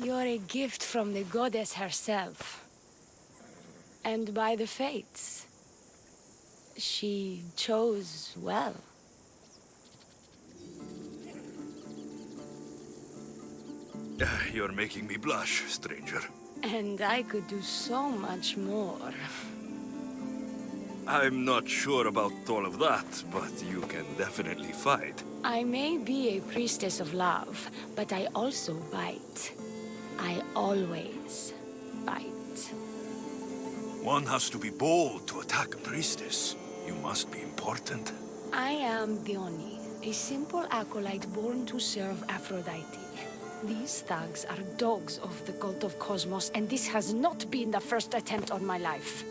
You're a gift from the goddess herself. And by the fates. She chose well. You're making me blush, stranger. And I could do so much more. I'm not sure about all of that, but you can definitely fight. I may be a priestess of love, but I also bite. I always bite. One has to be bold to attack a priestess. You must be important. I am Dioni, a simple acolyte born to serve Aphrodite. These thugs are dogs of the cult of Kosmos, and this has not been the first attempt on my life.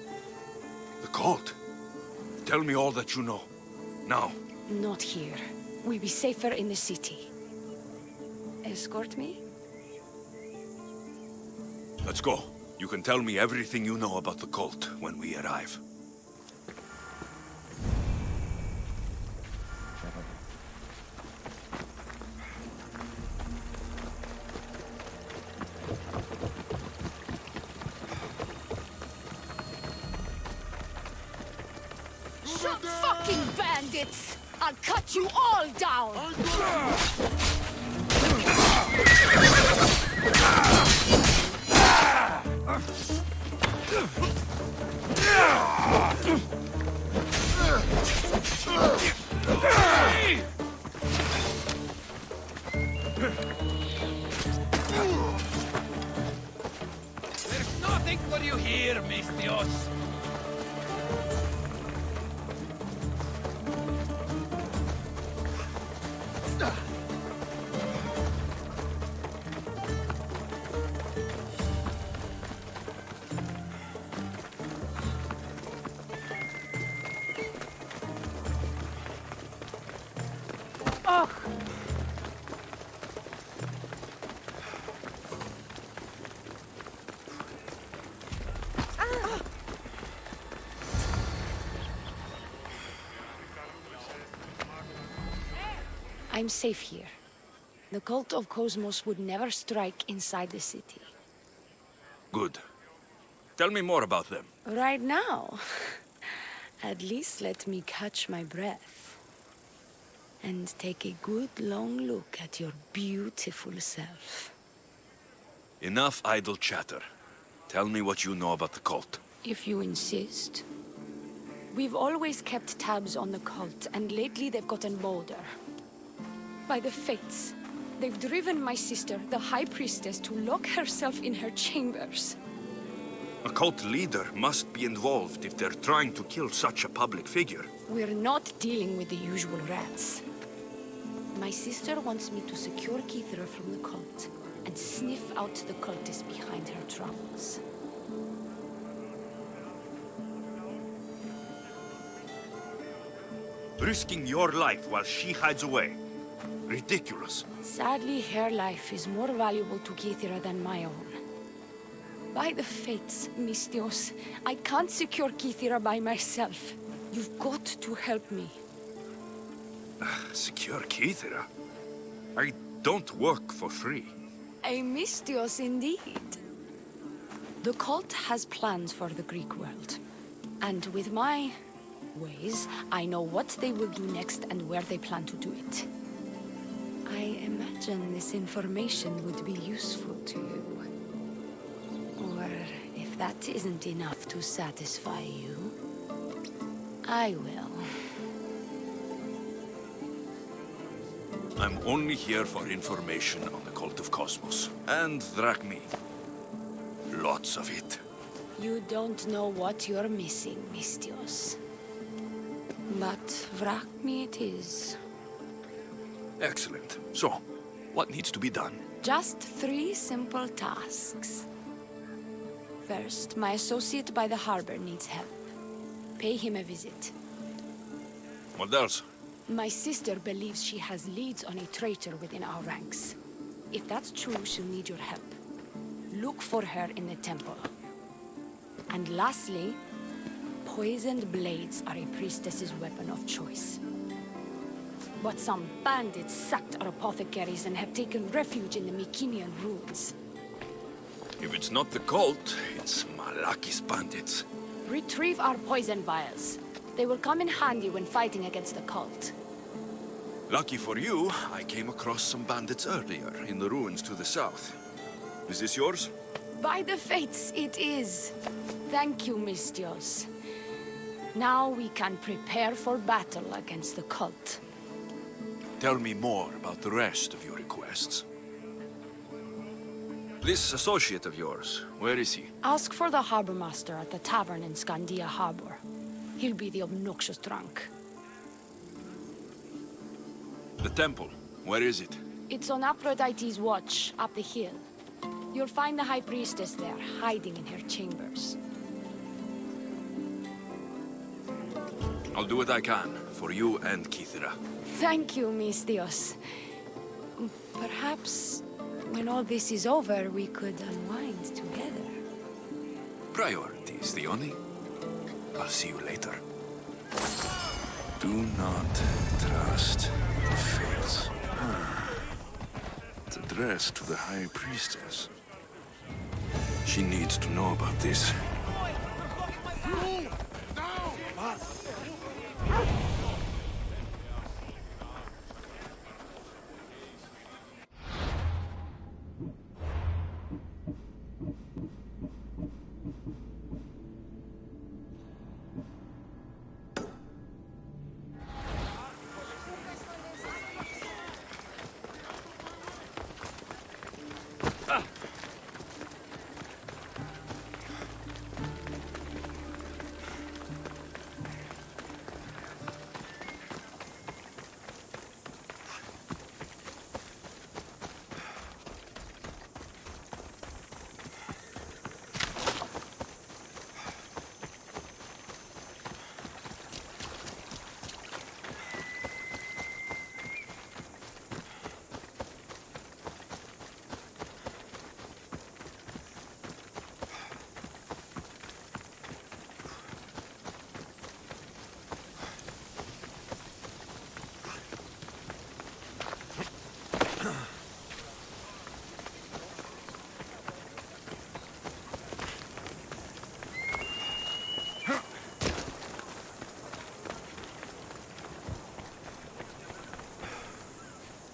The cult? Tell me all that you know. Now. Not here. We'll be safer in the city. Escort me? Let's go. You can tell me everything you know about the cult when we arrive. You fucking bandits! I'll cut you all down! There's nothing for you here, Mistios. I'm safe here. The cult of Kosmos would never strike inside the city. Good. Tell me more about them. Right now? At least let me catch my breath. And take a good long look at your beautiful self. Enough idle chatter. Tell me what you know about the cult. If you insist. We've always kept tabs on the cult, and lately they've gotten bolder. By the fates, they've driven my sister, the High Priestess, to lock herself in her chambers. A cult leader must be involved if they're trying to kill such a public figure. We're not dealing with the usual rats. My sister wants me to secure Kythera from the cult, and sniff out the cultists behind her troubles. Risking your life while she hides away. Ridiculous. Sadly, her life is more valuable to Kythera than my own. By the fates, Mistios, I can't secure Kythera by myself. You've got to help me. Secure Kythera? I don't work for free. A Mistios indeed. The cult has plans for the Greek world. And with my ways, I know what they will do next and where they plan to do it. I imagine this information would be useful to you. Or if that isn't enough to satisfy you, I will. I'm only here for information on the cult of Kosmos. And Drachmi. Lots of it. You don't know what you're missing, Mistios. But Drachmi it is. Excellent. So, what needs to be done? Just 3 simple tasks. First, my associate by the harbor needs help. Pay him a visit. What else? My sister believes she has leads on a traitor within our ranks. If that's true, she'll need your help. Look for her in the temple. And lastly, poisoned blades are a priestess's weapon of choice. But some bandits sacked our apothecaries and have taken refuge in the Mycenaean ruins. If it's not the cult, it's Malaki's bandits. Retrieve our poison vials. They will come in handy when fighting against the cult. Lucky for you, I came across some bandits earlier in the ruins to the south. Is this yours? By the fates, it is. Thank you, Mistios. Now we can prepare for battle against the cult. Tell me more about the rest of your requests. This associate of yours, where is he? Ask for the harbor master at the tavern in Scandia Harbor. He'll be the obnoxious drunk. The temple, where is it? It's on Aphrodite's watch, up the hill. You'll find the High Priestess there, hiding in her chambers. I'll do what I can, for you and Kythera. Thank you, Mistios. Perhaps, when all this is over, we could unwind together. Priorities, Dione. I'll see you later. Do not trust the fates. It's addressed to the High Priestess. She needs to know about this.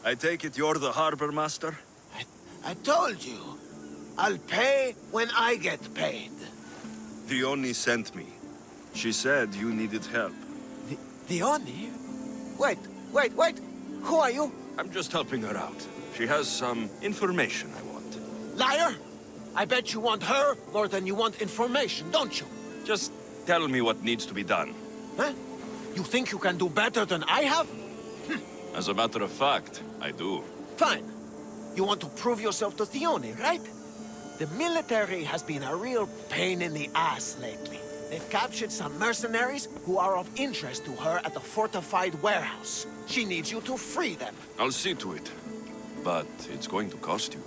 I take it you're the harbor master? I told you. I'll pay when I get paid. Dione sent me. She said you needed help. Dione? Wait. Who are you? I'm just helping her out. She has some information I want. Liar! I bet you want her more than you want information, don't you? Just tell me what needs to be done. Huh? You think you can do better than I have? As a matter of fact, I do. Fine. You want to prove yourself to Dione, right? The military has been a real pain in the ass lately. They've captured some mercenaries who are of interest to her at the fortified warehouse. She needs you to free them. I'll see to it. But it's going to cost you.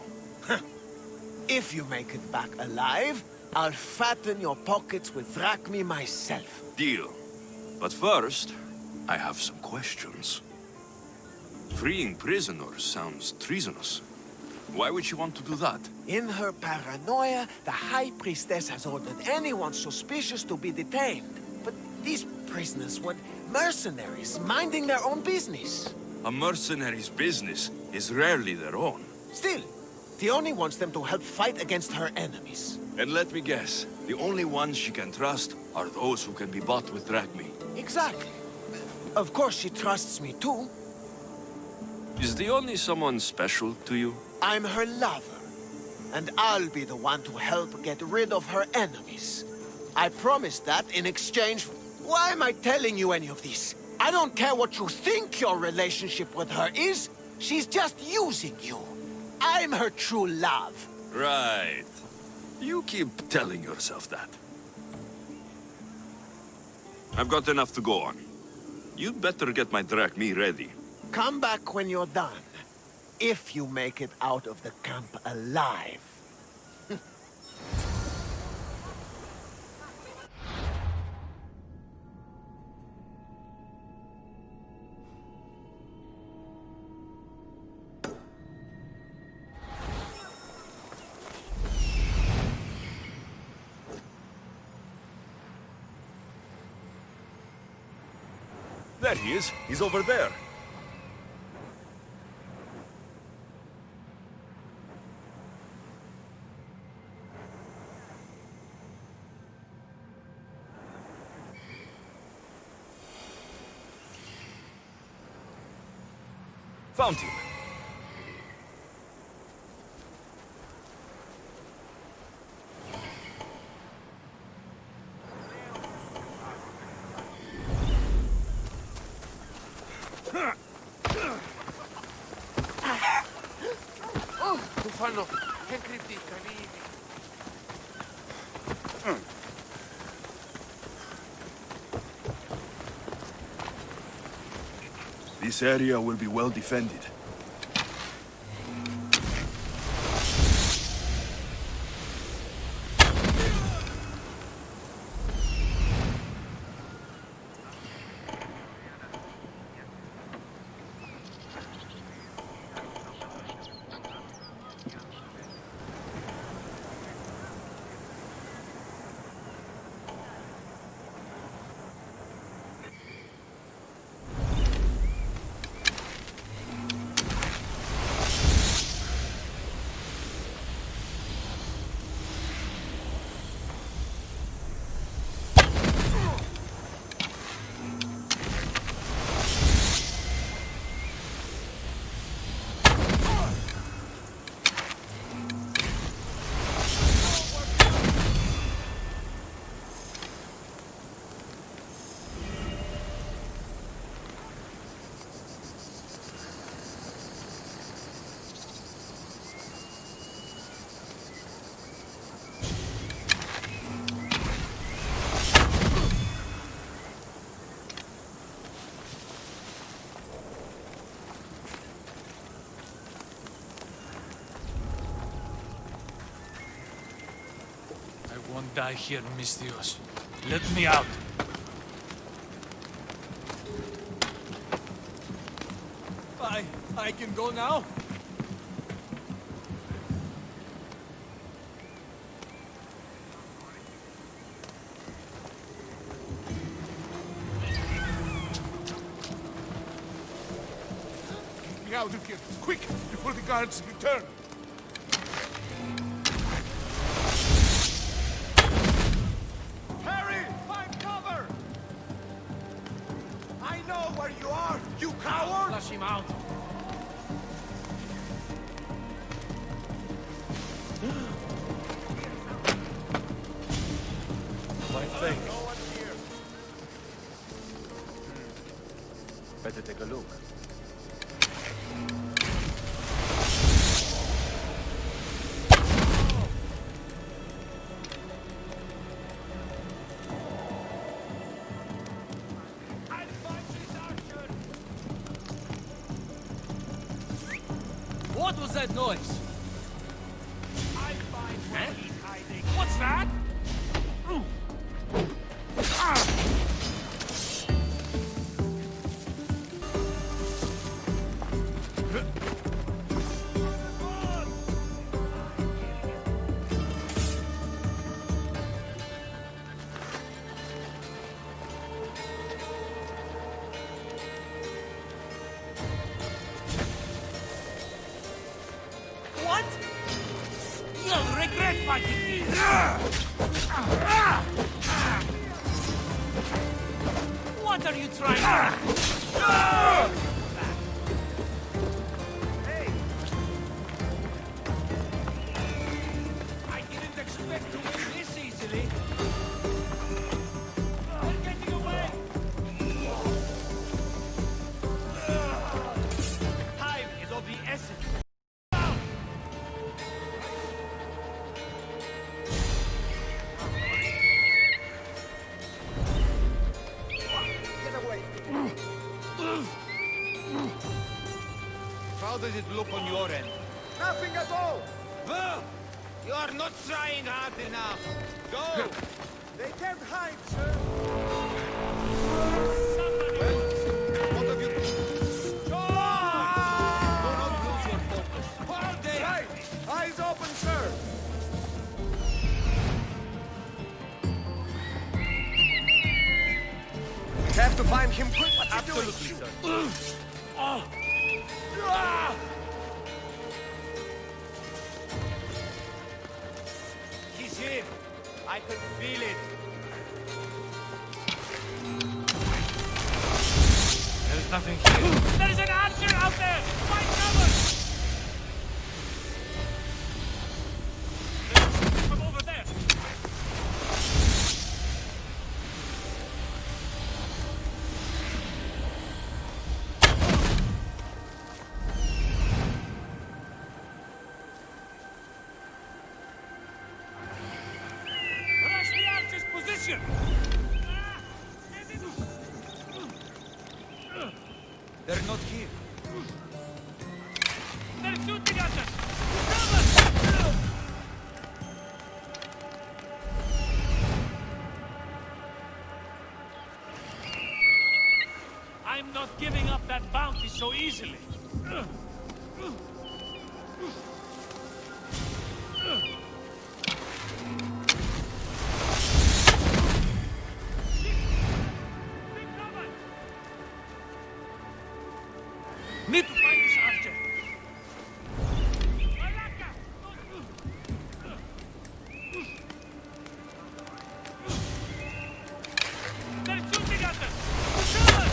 If you make it back alive, I'll fatten your pockets with drachmi myself. Deal. But first, I have some questions. Freeing prisoners sounds treasonous. Why would she want to do that? In her paranoia, the High Priestess has ordered anyone suspicious to be detained. But these prisoners were mercenaries, minding their own business. A mercenary's business is rarely their own. Still, Dione wants them to help fight against her enemies. And let me guess, the only ones she can trust are those who can be bought with drachmi. Exactly. Of course she trusts me too. Is Dione someone special to you? I'm her lover, and I'll be the one to help get rid of her enemies. I promise that in exchange for... Why am I telling you any of this? I don't care what you think your relationship with her is. She's just using you. I'm her true love. Right. You keep telling yourself that. I've got enough to go on. You'd better get my drachmi ready. Come back when you're done. If you make it out of the camp alive. There he is. He's over there. Found him. Tufano, che criptita, vivi. This area will be well defended. I won't die here, mis Dios. Let me out. I can go now? Get me out of here, quick, before the guards return. Harry, find cover! I know where you are, you coward! Flush him out. My thanks. No one here. Better take a look. What was that noise? I find where he's hiding. What's that? What? You'll regret fighting me! What are you trying to do? Hey! I didn't expect to win this easily. They're getting away! Time is of the essence. Get away! How does it look on your end? Nothing at all! Well, you are not trying hard enough. Go! They can't hide, sir! What have you done? Do not lose your focus. Hold it! Right! Eyes open, sir! We have to to find him quick. Absolutely, sir. He's here. I could feel it. There's nothing here. There is an archer out there! Find cover! From over there! Rush the archer's position! They're not here. They're shooting at us! Cover! I'm not giving up that bounty so easily. Need to find this archer. They're shooting at us! Cover!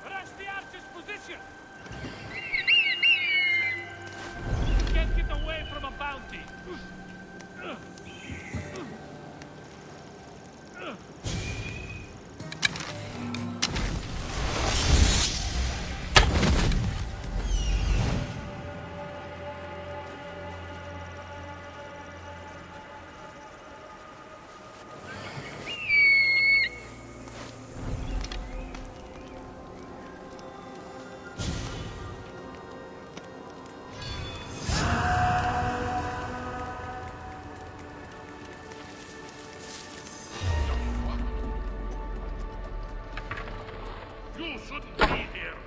Rush the archer's position! You can't get away from a bounty. You shouldn't be here.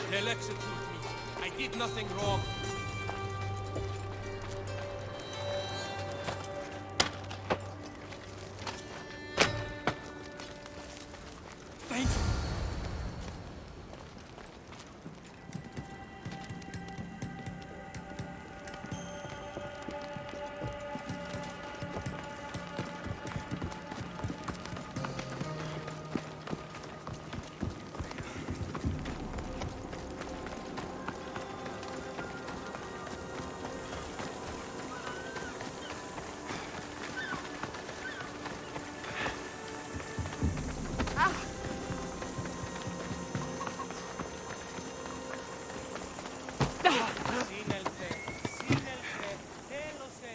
They'll execute me. I did nothing wrong. Thank you.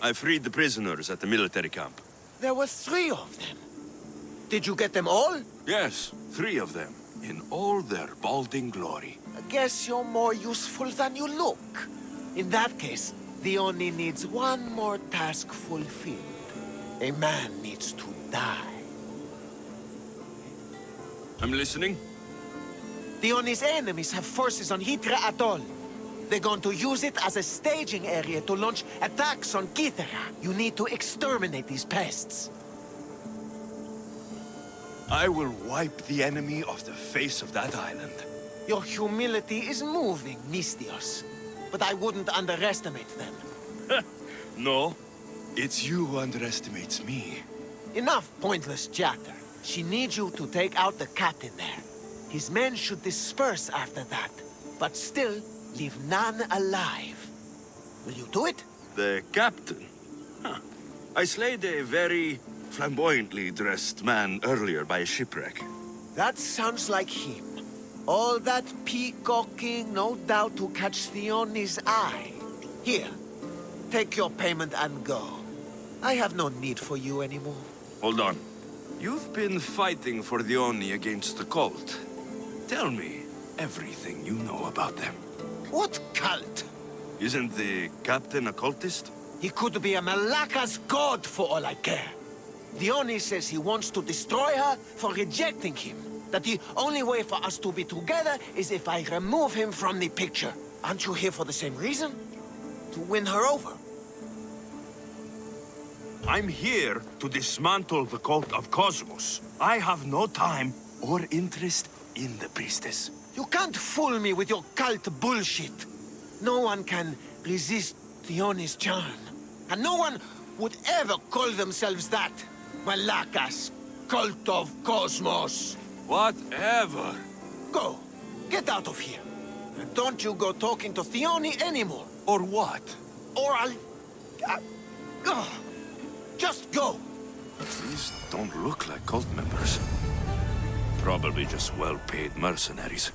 I freed the prisoners at the military camp. There were 3 of them. Did you get them all? Yes, 3 of them, in all their balding glory. I guess you're more useful than you look. In that case, the Oni needs one more task fulfilled. A man needs to die. I'm listening. The Oni's enemies have forces on Kythera Atoll. They're going to use it as a staging area to launch attacks on Kythera. You need to exterminate these pests. I will wipe the enemy off the face of that island. Your humility is moving, Mystios. But I wouldn't underestimate them. No, it's you who underestimates me. Enough pointless chatter. She needs you to take out the captain there. His men should disperse after that, but still leave none alive. Will you do it? The captain? Huh. I slayed a very flamboyantly dressed man earlier by a shipwreck. That sounds like him. All that peacocking, no doubt to catch Theoni's eye. Here, take your payment and go. I have no need for you anymore. Hold on. You've been fighting for the Oni against the cult. Tell me everything you know about them. What cult? Isn't the captain a cultist? He could be a Malaka's god for all I care. Dione says he wants to destroy her for rejecting him. That the only way for us to be together is if I remove him from the picture. Aren't you here for the same reason? To win her over? I'm here to dismantle the cult of Kosmos. I have no time or interest in the priestess. You can't fool me with your cult bullshit. No one can resist Dione's charm. And no one would ever call themselves that. Malaka's cult of Kosmos. Whatever. Go. Get out of here. And don't you go talking to Thione anymore. Or what? Or I'll... just go. These don't look like cult members. Probably just well-paid mercenaries.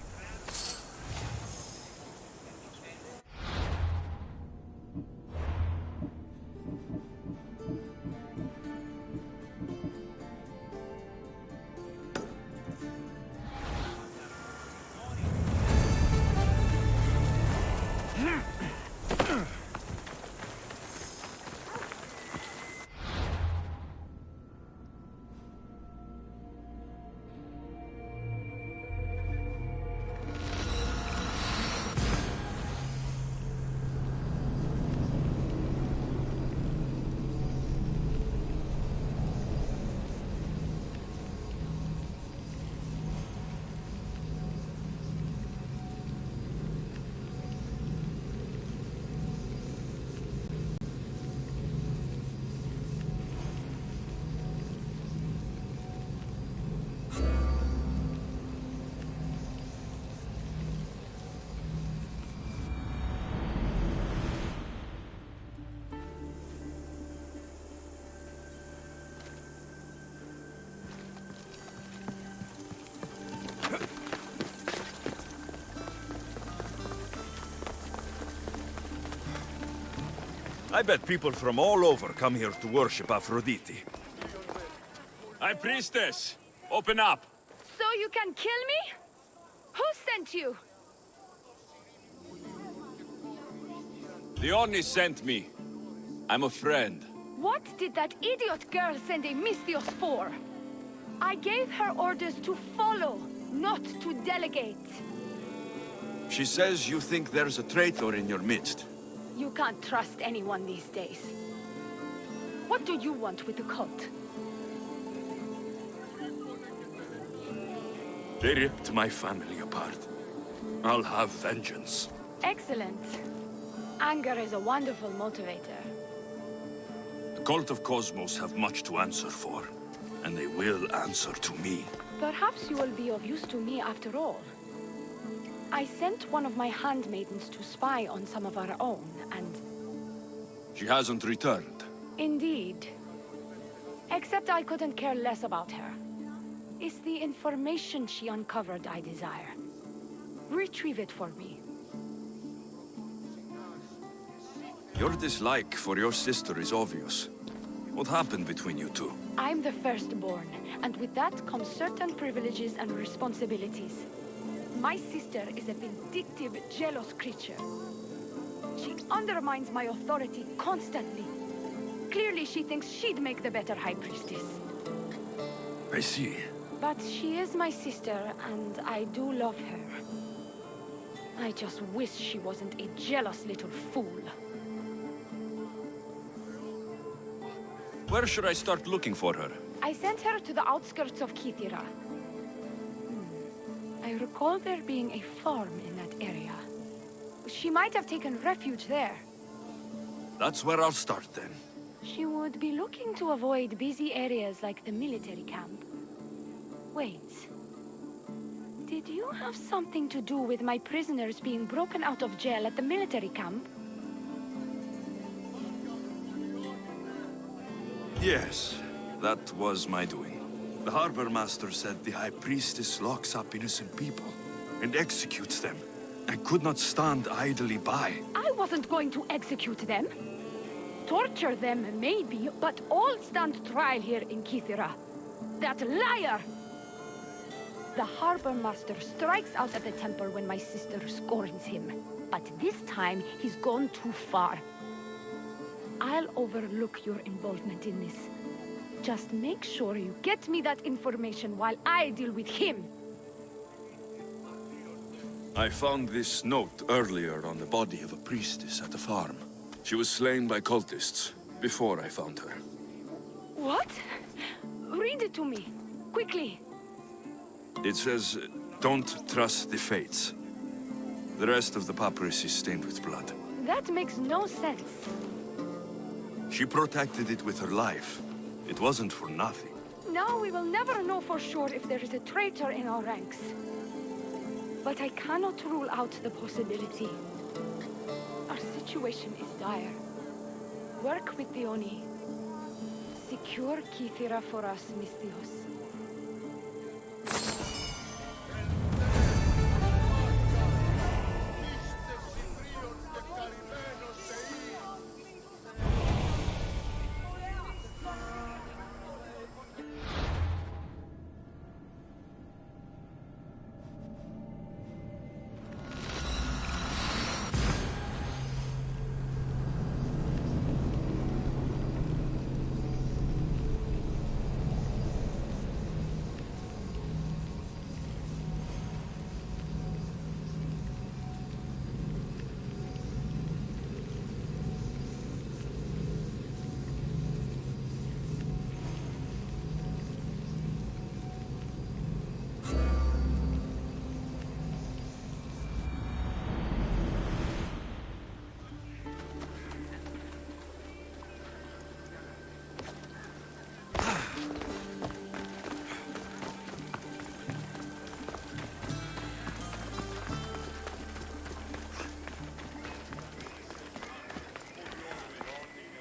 I bet people from all over come here to worship Aphrodite. High Priestess, open up! So you can kill me? Who sent you? Dione sent me. I'm a friend. What did that idiot girl send a Mystios for? I gave her orders to follow, not to delegate. She says you think there's a traitor in your midst. You can't trust anyone these days. What do you want with the cult? They ripped my family apart. I'll have vengeance. Excellent. Anger is a wonderful motivator. The cult of Kosmos have much to answer for, and they will answer to me. Perhaps you will be of use to me after all. I sent one of my handmaidens to spy on some of our own, and... She hasn't returned. Indeed. Except I couldn't care less about her. It's the information she uncovered I desire. Retrieve it for me. Your dislike for your sister is obvious. What happened between you two? I'm the firstborn, and with that comes certain privileges and responsibilities. My sister is a vindictive, jealous creature. She undermines my authority constantly. Clearly she thinks she'd make the better High Priestess. I see. But she is my sister, and I do love her. I just wish she wasn't a jealous little fool. Where should I start looking for her? I sent her to the outskirts of Kythera. I recall there being a farm in that area. She might have taken refuge there. That's where I'll start then. She would be looking to avoid busy areas like the military camp. Wait. Did you have something to do with my prisoners being broken out of jail at the military camp? Yes, that was my doing. The harbor master said the High Priestess locks up innocent people and executes them. I could not stand idly by. I wasn't going to execute them. Torture them, maybe, but all stand trial here in Kythera. That liar! The harbor master strikes out at the temple when my sister scorns him. But this time, he's gone too far. I'll overlook your involvement in this. Just make sure you get me that information while I deal with him. I found this note earlier on the body of a priestess at the farm. She was slain by cultists before I found her. What? Read it to me, quickly. It says, don't trust the fates. The rest of the papyrus is stained with blood. That makes no sense. She protected it with her life. It wasn't for nothing. Now we will never know for sure if there is a traitor in our ranks. But I cannot rule out the possibility. Our situation is dire. Work with Dioni. Secure Kythera for us, Misthios.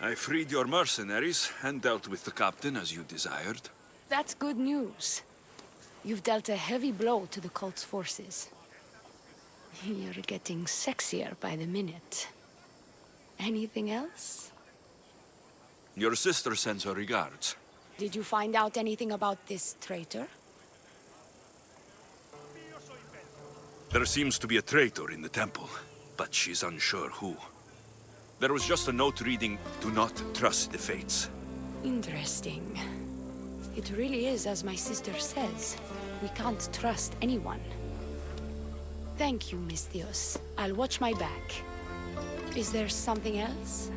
I freed your mercenaries and dealt with the captain as you desired. That's good news. You've dealt a heavy blow to the cult's forces. You're getting sexier by the minute. Anything else? Your sister sends her regards. Did you find out anything about this traitor? There seems to be a traitor in the temple, but she's unsure who. There was just a note reading, "Do not trust the fates." Interesting. It really is as my sister says. We can't trust anyone. Thank you, Misthios. I'll watch my back. Is there something else?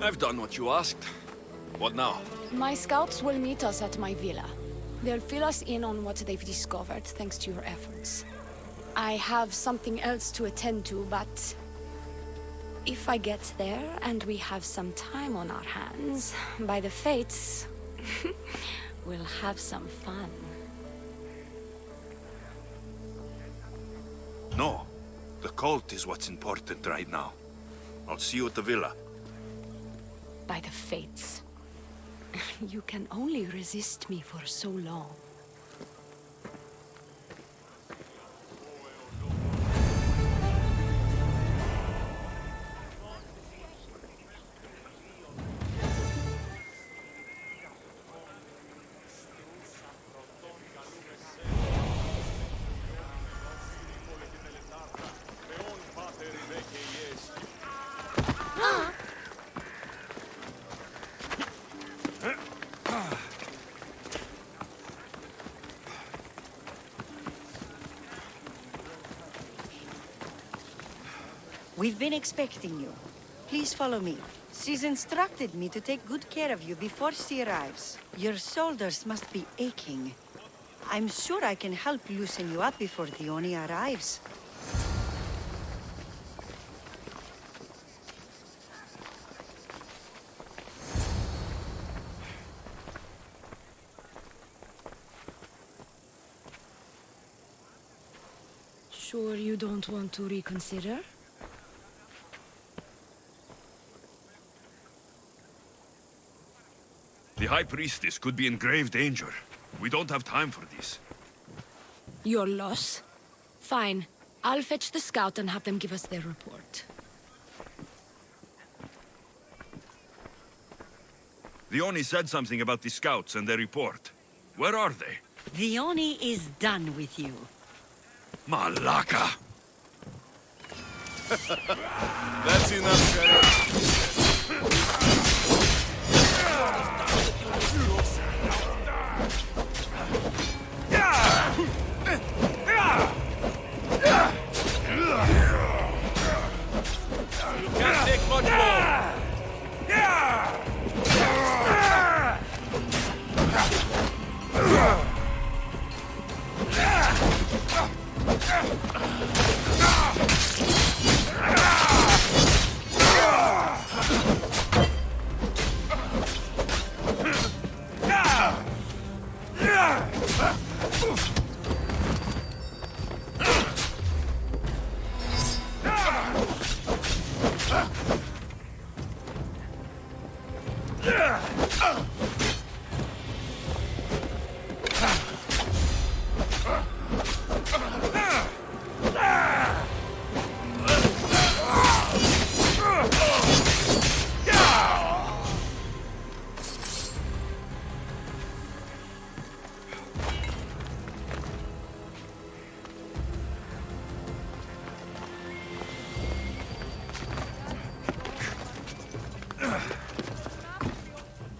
I've done what you asked. What now? My scouts will meet us at my villa. They'll fill us in on what they've discovered, thanks to your efforts. I have something else to attend to, but if I get there and we have some time on our hands, by the fates, we'll have some fun. No. The cult is what's important right now. I'll see you at the villa. By the fates. You can only resist me for so long. We've been expecting you. Please follow me. She's instructed me to take good care of you before she arrives. Your shoulders must be aching. I'm sure I can help loosen you up before Dioni arrives. Sure you don't want to reconsider? The High Priestess could be in grave danger. We don't have time for this. Your loss? Fine. I'll fetch the scout and have them give us their report. The Oni said something about the scouts and their report. Where are they? Dioni is done with you. Malaka! That's enough, Sheriff. You can't take much more.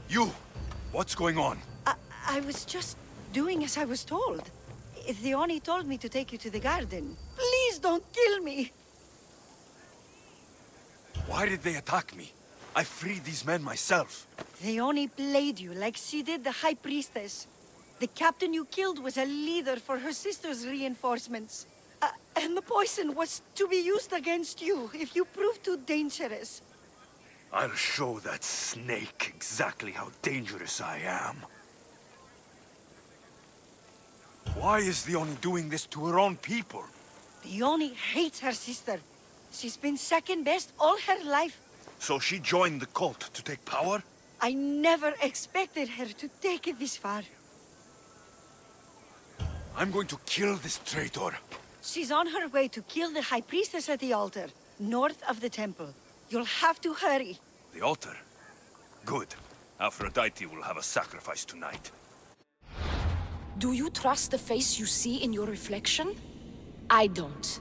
You! What's going on? I was just doing as I was told. Theoni told me to take you to the garden. Please don't kill me! Why did they attack me? I freed these men myself. Theoni played you like she did the High Priestess. The captain you killed was a leader for her sister's reinforcements. And the poison was to be used against you if you prove too dangerous. I'll show that snake exactly how dangerous I am. Why is Theoni doing this to her own people? Theoni hates her sister. She's been second best all her life. So she joined the cult to take power? I never expected her to take it this far. I'm going to kill this traitor. She's on her way to kill the High Priestess at the altar, north of the temple. You'll have to hurry. The altar? Good. Aphrodite will have a sacrifice tonight. Do you trust the face you see in your reflection? I don't.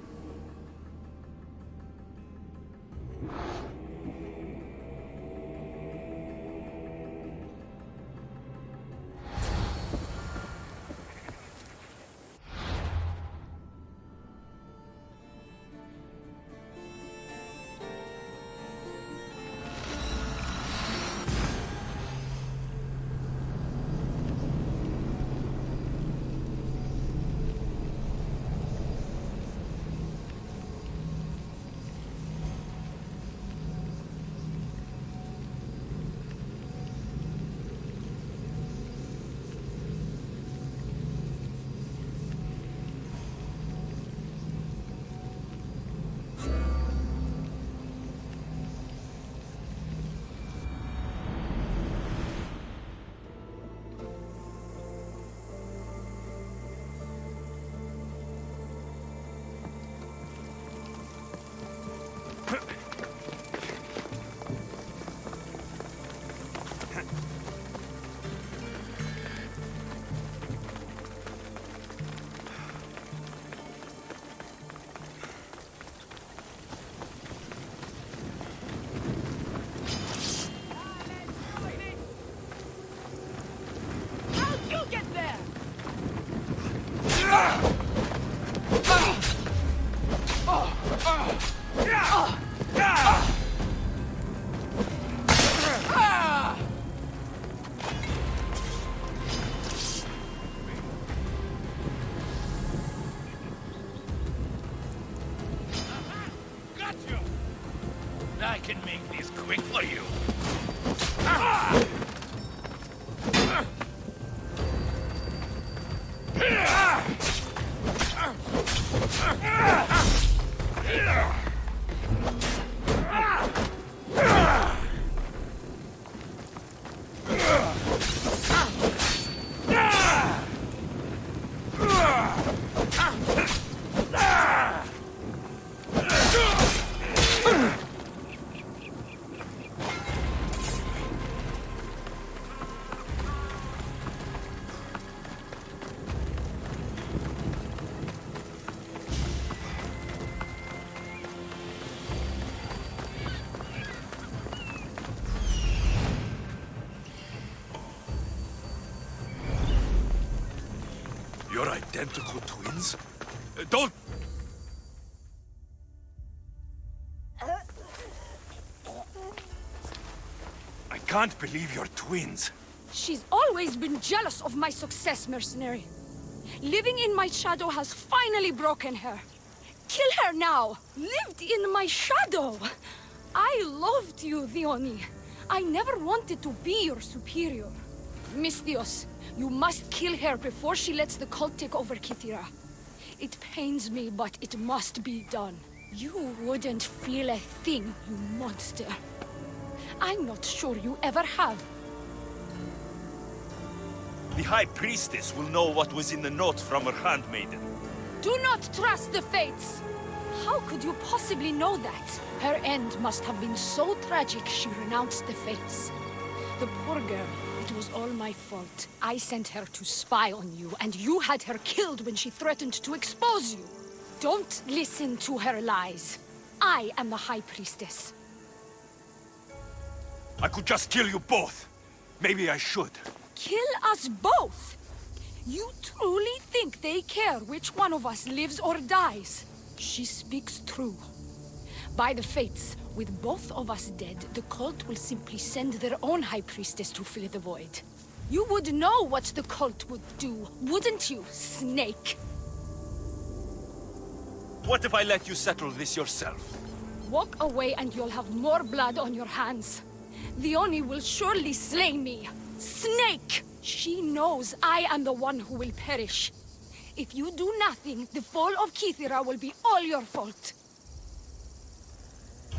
You're identical twins? Don't... I can't believe you're twins. She's always been jealous of my success, mercenary. Living in my shadow has finally broken her. Kill her now! Lived in my shadow! I loved you, Dione. I never wanted to be your superior. Misthios, you must kill her before she lets the cult take over Kythera. It pains me, but it must be done. You wouldn't feel a thing, you monster. I'm not sure you ever have. The High Priestess will know what was in the note from her Handmaiden. Do not trust the fates! How could you possibly know that? Her end must have been so tragic she renounced the fates. The poor girl, it was all my fault. I sent her to spy on you, and you had her killed when she threatened to expose you. Don't listen to her lies. I am the High Priestess. I could just kill you both. Maybe I should. Kill us both? You truly think they care which one of us lives or dies? She speaks true. By the fates, with both of us dead, the cult will simply send their own High Priestess to fill the void. You would know what the cult would do, wouldn't you, Snake? What if I let you settle this yourself? Walk away and you'll have more blood on your hands. The Oni will surely slay me. Snake! She knows I am the one who will perish. If you do nothing, the fall of Kythera will be all your fault.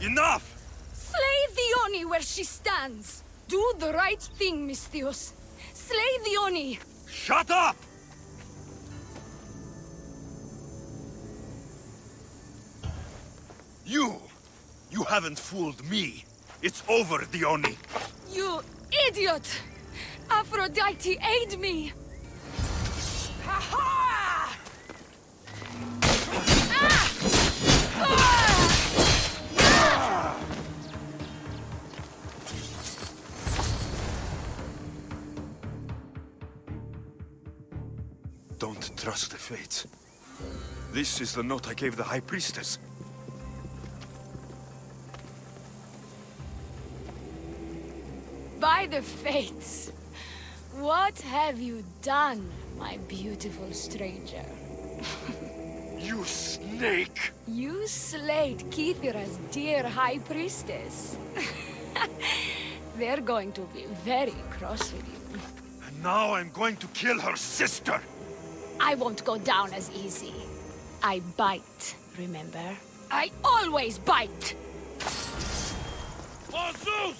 Enough! Slay the Oni where she stands. Do the right thing, Misthios. Slay the Oni. Shut up! You haven't fooled me. It's over, Dione. You idiot! Aphrodite, aid me! Ha-ha! Ah! Ah! Don't trust the fates. This is the note I gave the High Priestess. By the fates! What have you done, my beautiful stranger? You snake! You slayed Kythera's dear High Priestess. They're going to be very cross with you. And now I'm going to kill her sister! I won't go down as easy. I bite, remember? I always bite! For Zeus!